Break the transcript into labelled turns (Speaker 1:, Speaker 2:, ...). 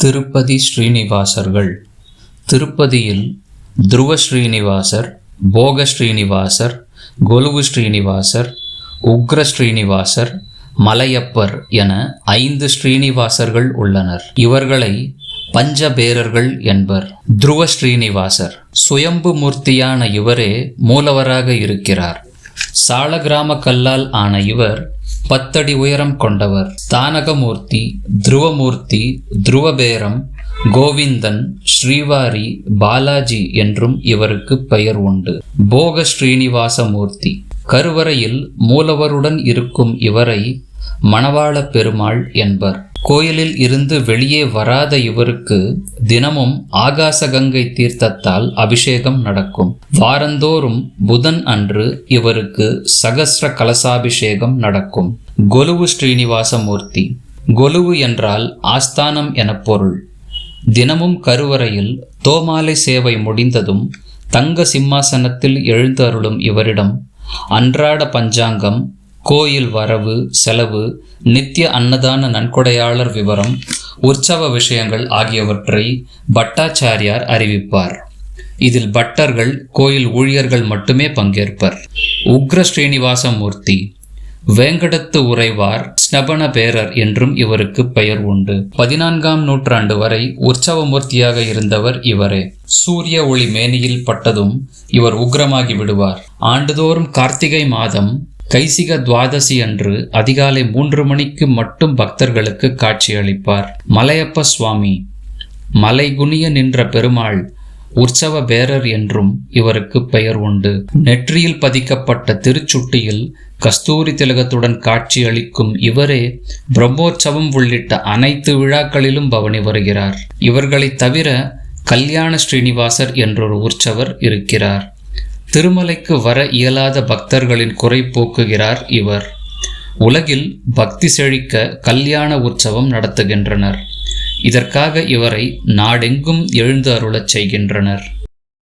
Speaker 1: திருப்பதி ஸ்ரீனிவாசர்கள். திருப்பதியில் துருவ ஸ்ரீனிவாசர், போக ஸ்ரீனிவாசர், கொலுவு ஸ்ரீனிவாசர், உக்ர ஸ்ரீனிவாசர், மலையப்பர் என 5 ஸ்ரீனிவாசர்கள் உள்ளனர். இவர்களை பஞ்சபேரர்கள் என்பர். துருவ ஸ்ரீனிவாசர் சுயம்பு மூர்த்தியான இவரே மூலவராக இருக்கிறார். சாலகிராம கல்லால் ஆன இவர் 10 அடி உயரம் கொண்டவர். ஸ்தானகமூர்த்தி, துருவமூர்த்தி, துருவபேரம், கோவிந்தன், ஸ்ரீவாரி, பாலாஜி என்றும் இவருக்கு பெயர் உண்டு. போக ஸ்ரீனிவாச மூர்த்தி கருவறையில் மூலவருடன் இருக்கும் இவரை மணவாள பெருமாள் என்பர். கோயிலில் இருந்து வெளியே வராத இவருக்கு தினமும் ஆகாச கங்கை தீர்த்தத்தால் அபிஷேகம் நடக்கும். வாரந்தோறும் புதன் அன்று இவருக்கு சகஸ்ர கலசாபிஷேகம் நடக்கும். கொலுவு ஸ்ரீனிவாச மூர்த்தி. கொலுவு என்றால் ஆஸ்தானம் என பொருள். தினமும் கருவறையில் தோமாலை சேவை முடிந்ததும் தங்க சிம்மாசனத்தில் எழுந்தருளும் இவரிடம் அன்றாட பஞ்சாங்கம், கோயில் வரவு செலவு, நித்திய அன்னதான நன்கொடையாளர் விவரம், உற்சவ விஷயங்கள் ஆகியவற்றை பட்டாச்சாரியார் அறிவிப்பார். இதில் பட்டர்கள், கோயில் ஊழியர்கள் மட்டுமே பங்கேற்பர். உக்ர ஸ்ரீனிவாச மூர்த்தி வேங்கடத்து உறைவார், ஸ்நபன பேரர் என்றும் இவருக்கு பெயர் உண்டு. 14ஆம் நூற்றாண்டு வரை உற்சவமூர்த்தியாக இருந்தவர் இவரே. சூரிய ஒளி மேனியில் பட்டதும் இவர் உக்ரமாகி விடுவார். ஆண்டுதோறும் கார்த்திகை மாதம் கைசிக துவாதசி அன்று அதிகாலை 3 மணிக்கு மட்டும் பக்தர்களுக்கு காட்சியளிப்பார். மலையப்ப சுவாமி மலைகுனிய நின்ற பெருமாள் உற்சவ பேரர் என்றும் இவருக்கு பெயர் உண்டு. நெற்றியில் பதிக்கப்பட்ட திருச்சுட்டியில் கஸ்தூரி திலகத்துடன் காட்சியளிக்கும் இவரே பிரம்மோற்சவம் உள்ளிட்ட அனைத்து விழாக்களிலும் பவனி வருகிறார். இவர்களை தவிர கல்யாண ஸ்ரீனிவாசர் என்றொரு உற்சவர் இருக்கிறார். திருமலைக்கு வர இயலாத பக்தர்களின் குறை போக்குகிறார் இவர். உலகில் பக்தி செழிக்க கல்யாண உற்சவம் நடத்துகின்றனர். இதற்காக இவரை நாடெங்கும் எழுந்து அருளச் செய்கின்றனர்.